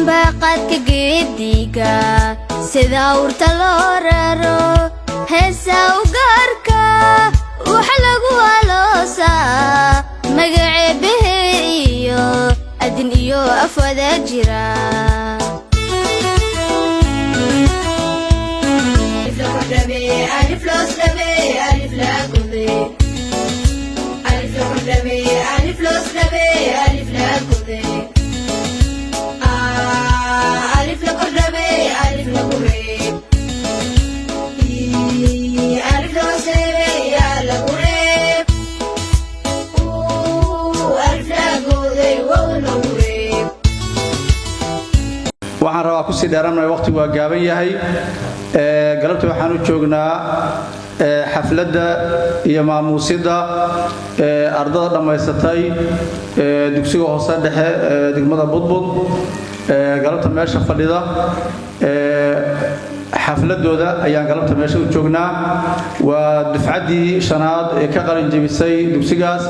ambaqadka geediga sida urta loo raro heesa u gaarka waxa lagu aloosaa magaceebahe iyo adin iyo afwada jira ألف لوس لبي ألف لا كذي ألف لبي ألف لوس لبي ألف لا كذي ألف لبي ألف لا كذي ألف لوس لبي ألف كذي ألف لا كذي ولا كذي waxaan rabaa ku sii dheeraanay waqtigu waa gaaban yahay galabta waxaan u joognaa xafladda iyo maamuusida ardada dhamaysatay dugsiga hoose dhexe degmada Budbud galabta meesha fadhida xafladooda ayaan galabta meesha u joognaa waa dufcadii shanaad ee ka qalin jebisay dugsigaas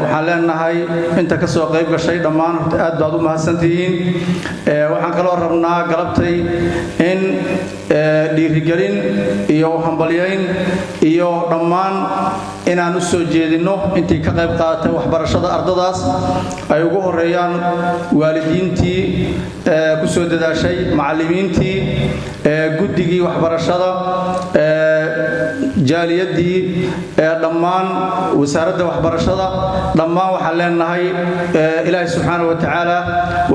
waxaan leenahay inta ka soo qayb gashay dhammaan aad baad u mahadsantihiin waxaan kaloo rabnaa galabtay in dhiirigelin iyo hambalyeyn iyo dhammaan inaan u soo jeedino intii ka qayb qaadatay waxbarashada ardadaas ay ugu horeeyaan waalidiintii ku soo dadaashay macallimiintii guddigii waxbarashada jaaliyadii dhammaan wasaaradda waxbarashada dhammaan waxaan leenahay ilaahay subxaanahu wa tacaala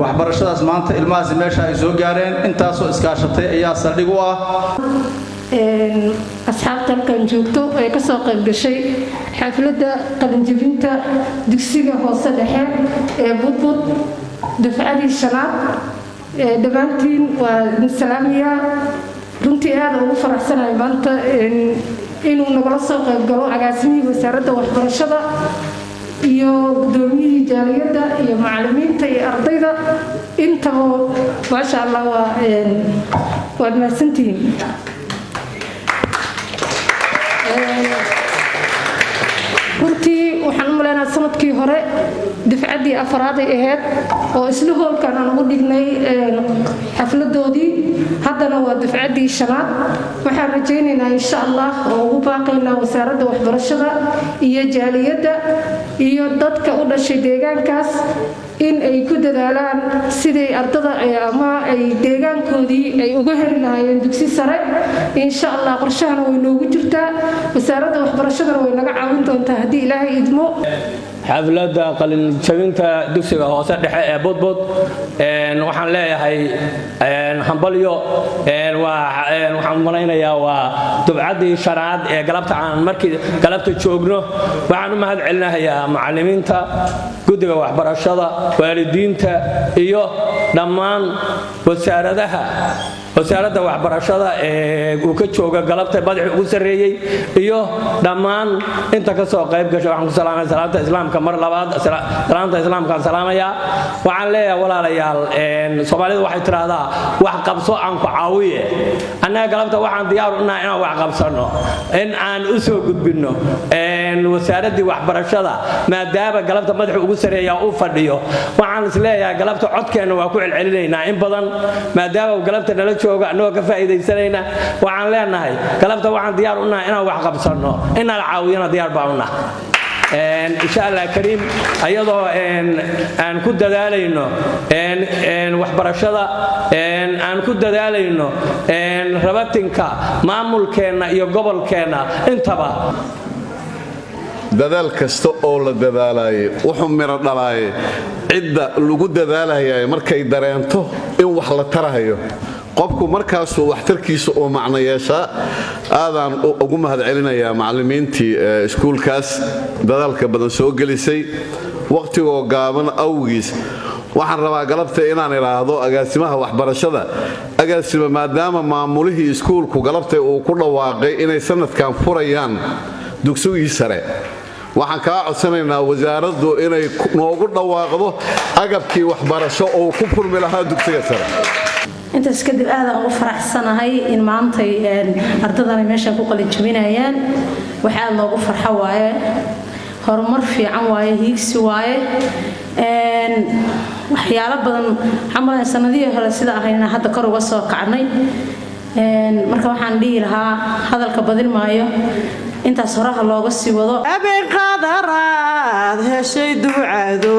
waxbarashadaas maanta ilmahaas meesha ay soo gaareen intaasoo iskaashatay ayaa saldhig u ah asxaabta halkan joogto ee ka soo qayb gashay xafladda qalinjebinta dugsiga hoose dhexe ee Budbud dufcadii shanaad dhammaantiin waa idin salaamaya runtii aad ugu faraxsanahay maanta inuu nagala soo qayb galo agaasimihii wasaaradda waxbarashada iyo gudoomiyihii jaaliyadda iyo macallimiinta iyo ardayda intaba maasha Allah waa mahadsantihiin runtii waxaan u maleynayaa sanadkii hore dufcadii afraad ay ahayd oo isla hoolkan aan ugu dhignay xafladoodii haddana waa dufcadii shanaad waxaan rajaynaynaa insha Allah oo ugu baaqaynaa wasaaradda waxbarashada iyo jaaliyadda iyo dadka u dhashay deegaankaas in ay ku dadaalaan sidii ardada ama ay deegaankoodii ay uga heli lahaayeen dugsi sare insha Allah qorshahana way noogu jirtaa wasaaradda waxbarashadana way naga caawin doontaa haddii Ilaahay idmo xafladda qalin jabinta dugsiga hoose dhexe ee Budbud waxaan leeyahay hambalyo waxaan malaynayaa waa dufcadii shanaad ee galabta aan markii galabta joogno waxaan u mahad celinayaa macallimiinta guddiga waxbarashada waalidiinta iyo dhammaan wasaaradda waxbarashada ee uu ka jooga galabta madaxii ugu sareeyay iyo dhammaan inta ka soo qayb gashay waxaan ku salaamayaa salaanta islaamka mar labaad salaanta islaamka salaamaya waxaan leeyahay walaalayaal Soomaalidu waxay tiraahdaa wax qabso aan ku caawiye annaga galabta waxaan diyaar u nahay inaan wax qabsano in aan u soo gudbino wasaaradda waxbarashada maadaama galabta madaxii ugu sareeya uu fadhiyo waxaan is leeyahay galabta codkeena waa ku celcelinaynaa in badan maadaama galabta nala jooga anoo ka faa'iideysanayna waxaan leenahay galabta waxaan diyaar u nahay inaan wax qabsano inaan caawiyana diyaar baan u nahay إن شاء الله كريم أيضا أن كد ذالينه وحبرشة أن كد ذالينه ربطنك معمول كنا يقبل كنا انتبه dadaal kasta oo la dadaalay wuxuu miro dhalay cid lagu dadaalay markay dareento in wax la tarahayo qofku markaas wax tarkiisa oo macna yeesha aadaan ugu mahad celinayaa macallimiintii iskuulkaas dadaalka badan soo gelisay waqtigoo gaaban awgiis waxaan rabaa galabta inaan iraahdo agaasimaha waxbarashada agaasima maadaama maamulihii iskuulku galabta uu ku dhawaaqay inay sanadkan furayaan dugsigii sare waxaan ka codsanaynaa wasaaraddu inay noogu dhawaaqdo agabkii waxbarasho oo ku furmi lahaa dugsiga sare intaas kadib aad aan u faraxsanahay in maanta ardadana meesha ku qalin jabinayaan waxa loogu farxo waaye horumar fiican waaye hiigsi waaye waxyaalo badan xamalan sanadihii hore sida ahayna hadda kor uga soo kacnay marka waxaan dhihi lahaa hadalka badin maayo intaas horaha looga sii wado abeen qadaraad heshay ducado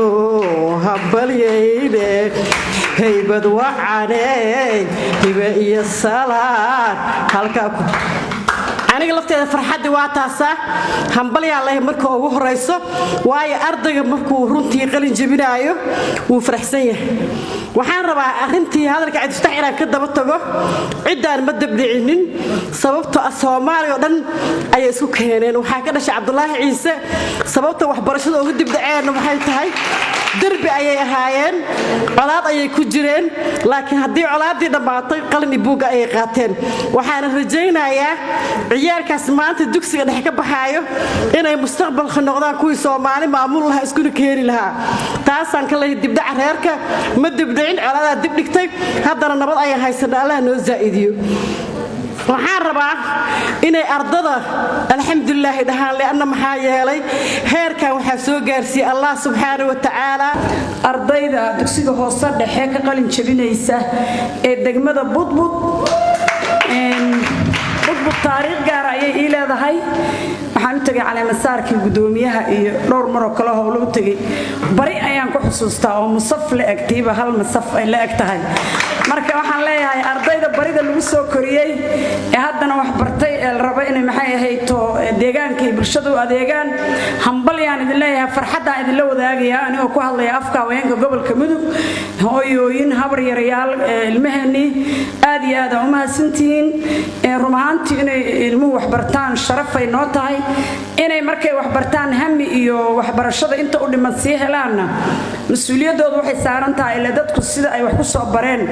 habalyayde haybad wacaney hibe iyo salaad halkaa aniga lafteeda farxadii waa taasa hambalyaa leh marka ugu horeyso waayo ardayga markuu runtii qalin jabinaayo wuu faraxsan yahay waxaan rabaa arintii hadalka Cabdifatax inaan ka daba tago cidaan ma dabdhicinin sababtoo ah Soomaaliya oo dhan ay isku keeneen waxa ka dhashay Cabdullaahi Ciise sababta waxbarashada ugu dibdhaceen waxay tahay darbi ayay ahaayeen colaad ayay ku jireen laakiin haddii colaadii dhammaatay qalin iyo buug ay qaateen waxaan rajaynayaa ciyaalkaas maanta dugsiga dhexe ka baxaayo inay mustaqbalka noqdaan kuwii Soomaali maamul laha isku keeni lahaa taasaan kala dibdhac reerka ma dibdhicin colaada dib dhigtay haddana nabad ay haysanaa Allah noo zaa'idiyo waxaan rabaa inay ardada alxamdulillah dhahaan leena maxaa yeelay heerkan waxa soo gaarsiiyay Allah subhanahu wa ta'ala ardayda dugsiga hoose dhexe ka qalin jabinaysa ee degmada budbud taariikh gaar ah ayay leedahay waxaan u tagay caleemasaarkii gudoomiyaha iyo dhowr mar oo kale howlo u tagay bari ayaan ku xusuustaa oo musaf la agtiiba hal musaf ay la ag tahay marka waxaan leeyahay ardayda barida lagu soo koriyay ee haddana wax bartay ee la rabo inay maxay ahayto deegaanka iyo bulshada u adeegaan hambalyaan idin leeyahay farxadda idin la wadaagaya anigoo ku hadlaya afka haweenka gobolka Mudug hooyooyin habar yarayaal ilmaheeni aad iyo aad u mahadsantihiin rumaantii inay ilmuhu wax bartaan sharaf ay noo tahay inay markay wax bartaan hami iyo waxbarashada inta u dhiman sii helaana mas'uuliyadoodu waxay saaran tahay ilaa dadku sida ay wax ku soo bareen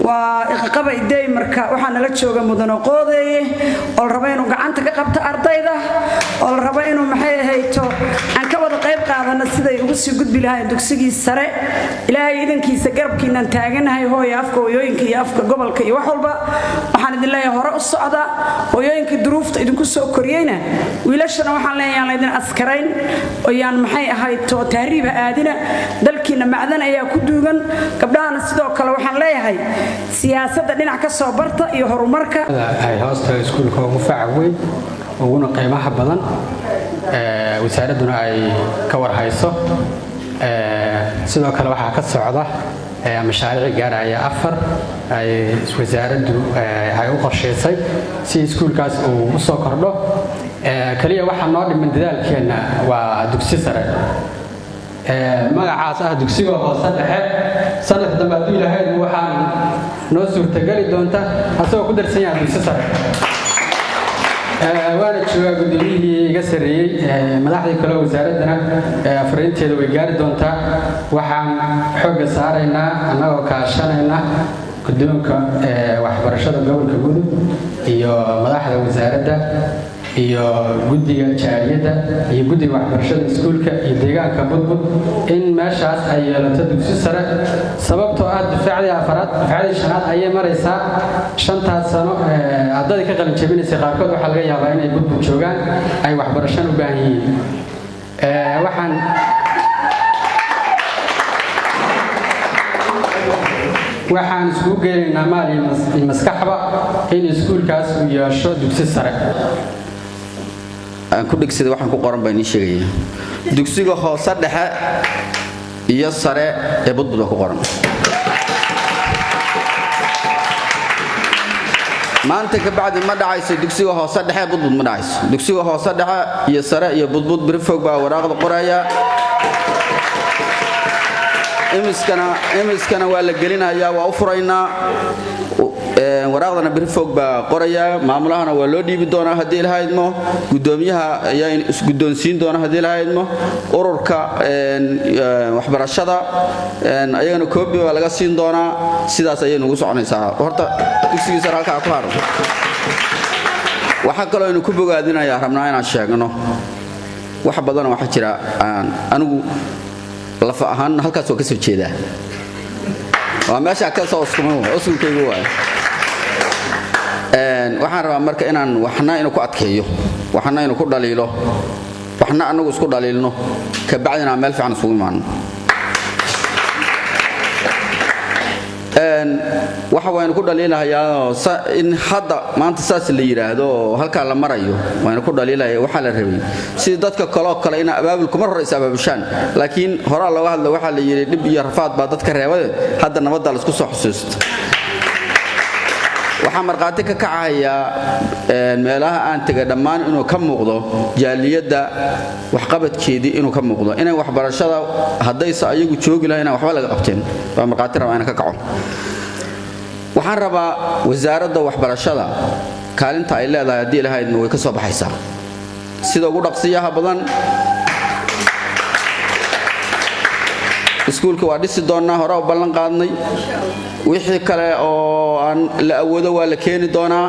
waa iqaqaba iday marka waxaan la jooga mudano qoodeeye oo raba inuu gacanta ka qabto ardayda oo raba inuu maxay ahayto aan ka wada qayb qaadana siday ugu sii gudbi lahayn dugsigii sare ilaahay idankiisa garabkiinan taaganahay hooyo afka hooyooyinka iyo afka gobolka iyo wax walba waxaan idin leeyahay hore u socda hooyooyinka duruufta idinku soo koriyayna wiilashana waxaan leeyahay la idin askarayn oo yaan maxay ahayto tahriiba aadina dalkiina macdan ayaa ku duugan gabdhahana sidoo kale waxaan leeyahay siyaasadda dhinac ka soo barta iyo horumarka ay hoosta iskuulka ugu fac weyn uguna qiimaha badan wasaaraduna ay ka warhayso sidoo kale waxaa ka socda mashaariic gaaraya 4 ay wasaaraddu ay u qorsheysay si iskuulkaas uu u soo kordho kaliya waxa noo dhiman dadaalkeena waa dugsi sare magacaas ah dugsiga hoose dhexe sanad dambe hadduu ilaahay waxaan noo suurtagali doonta asagoo ku darsan yahay dugsi sare waana joogaa gudoomiyihii iga sarreeyey madaxdii kale wasaaradana afariinteeda way gaari doontaa waxaan xoogga saaraynaa annagoo kaashanayna guddoonka waxbarashada gobolka Mudug iyo madaxda wasaaradda iyo guddiga jaariyadda iyo guddiga waxbarashada iskuulka iyo deegaanka budbud in meeshaas ay yeelato dugsi sare sababtoo ah difacdii afaraad difacdii shanaad ayay maraysaa 5 sano ardayda ka qalin jabinaysa qaarkood waxa laga yaabaa inay budbud joogaan ay waxbarasho u baahan yihiin waxaan isku geeynaa maal iyo maskaxba in iskuulkaas uu yeesho dugsi sare aan ku dhigsaday waxaan ku qoran baan sheegaya dugsiga hoose dhexe iyo sare ee budbud ku qoran maanta ka bacdi ma dhacayso dugsiga hoose dhexe budbud ma dhacayso dugsiga hoose dhexe iyo sare iyo budbud birfog baa waraaqda qoraya imiskana waa la gelinayaa waa u furaynaa waraaqdana birfog baa qoraya maamulahana waa loo dhiibi doonaa haddii ilahaydmo gudoomiyaha ayaa isguddoonsiin doona haddii ilahaydmo ururka waxbarashada ayagana koobi baa laga siin doonaa sidaas ayay nugu soconaysaa horta dugsigiisa halkaa ku haro waxaa kaloo aynu ku bogaadinayaa rabnaa inaan sheegno wax badan waxa jira anigu lafa ahaan halkaas oo ka soo jeedaa waa meesha ka soo uskulkaygu waa waxaan rabaa marka inaan waxna inuu ku adkeeyo waxna inuu ku dhaliilo waxna anagu isku dhaliilno ka bacdina meel fiican isugu imaano waxa waynu ku dhaliilahayaa in hadda maanta saas la yiraahdo halka la marayo waynu ku dhaliilayaa waxa la rabay si dadka kale in abaabulku mar hore isaababshaan laakiin hore looga hadlo waxa la yiri dib iyo rafaad baa dadka reebay hadda nabadda la isku soo xusuusto waxaa marqaati ka kacaya meelaha aan taga dhammaan inuu ka muuqdo jaaliyada waxqabadkeedii inuu ka muuqdo inay waxbarashada hadaysa ayagu joogi lahayn waxba laga qabteen waa marqaati rabaa in ka kaco waxaan rabaa wasaaradda waxbarashada kaalinta ay leedahay hadii lahayd way ka soo baxaysaa sida ugu dhaqsiyaha badan iskuulka waa dhisi doonaa hore u ballan qaadnay wixii kale oo aan la awoodo waa la keeni doonaa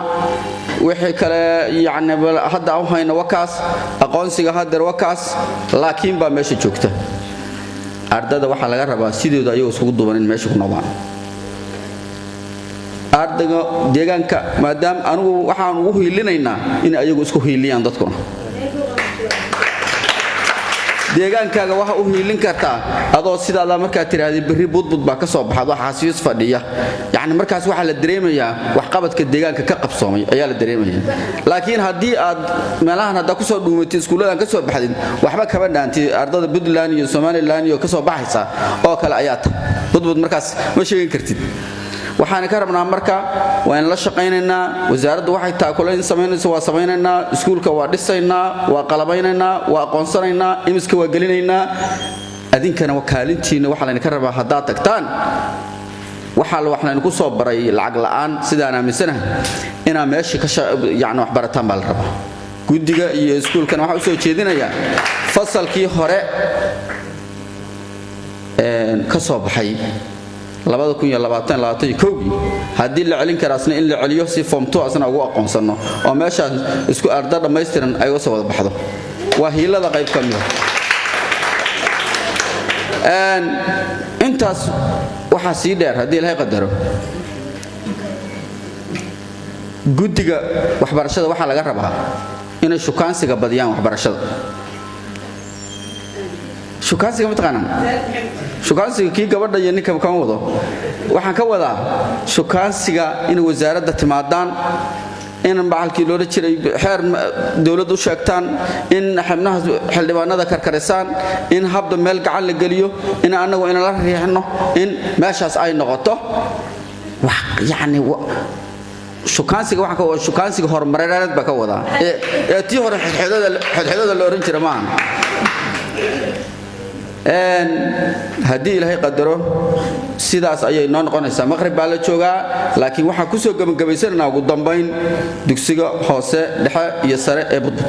wixii kale yaani hadda u hayna wakaas aqoonsiga hadda wakaas laakiin baa meesha joogta ardada waxa laga rabaa sidooda ayuu isugu duuban in meesha ku noqdaan ardayga deegaanka maadaam anigu waxaan ugu hiilinaynaa in ayagu isku hiiliyaan dadkuna deegaankaaga waxa u hiilin kartaa adoo sidaada markaa tiraahday bari budbud baa ka soo baxad waxa xasiis fadhiya yaani markaas waxa la dareemayaa wax qabadka deegaanka ka qabsoomay ayaa la dareemayaa laakiin hadii aad meelahan hadda ku soo dhuumatay iskuuladan ka soo baxdin waxba kaba dhaantay ardada Puntland iyo Somaliland iyo ka soo baxaysa oo kale ayaa budbud markaas ma sheegin kartid waxaan ka rabnaa marka waan la shaqeynaynaa wasaaraddu waxay taakulayn sameynayso waa sameeynaynaa iskuulka waa dhisaynaa waa qalabaynaynaa waa aqoonsanaynaa imiska waa gelinaynaa adinkana wakaalintiina waxa la ka rabaa hadaa tagtaan waxa la waxna ku soo baray lacag la'aan sidaan aaminsanahay ina meeshii ka yaani wax barataan baa la rabaa gudiga iyo iskuulkana waxa u soo jeedinaya fasalkii hore ka soo baxay 2021 hadii la celin karaasna in la celiyo si form 2 asna ugu aqoonsano oo meeshaan isku arda dhameystiran ay soo wada baxdo waa hiilada qayb kamid intaas waxa sii dheer hadii la qadaro gudiga waxbarashada waxa laga rabaa inay shukaansiga badiyaan waxbarashada shukaansiga mataqaanaan shukaansiga kii gabadha iyo ninka kan wado waxaan ka wadaa shukaansiga in wasaaradda timaadaan in baalkii loo jiray xeer dawladdu sheegtaan in xubnaha xildhibaanada karkarisaan in habda meel gacan la galiyo in anagu in la riixno in meeshaas ay noqoto wax yaani shukaansiga waxa ka wada shukaansiga horumareed ba ka wada ee tii hore xidxidada loo oran jiray maahan hadii ilaahay qadaro sidaas ayay noo noqonaysaa maqrib baa la joogaa laakiin waxa ku soo gabagabaysanaa ugu dambeyn dugsiga hoose dhexe iyo sare ee budbud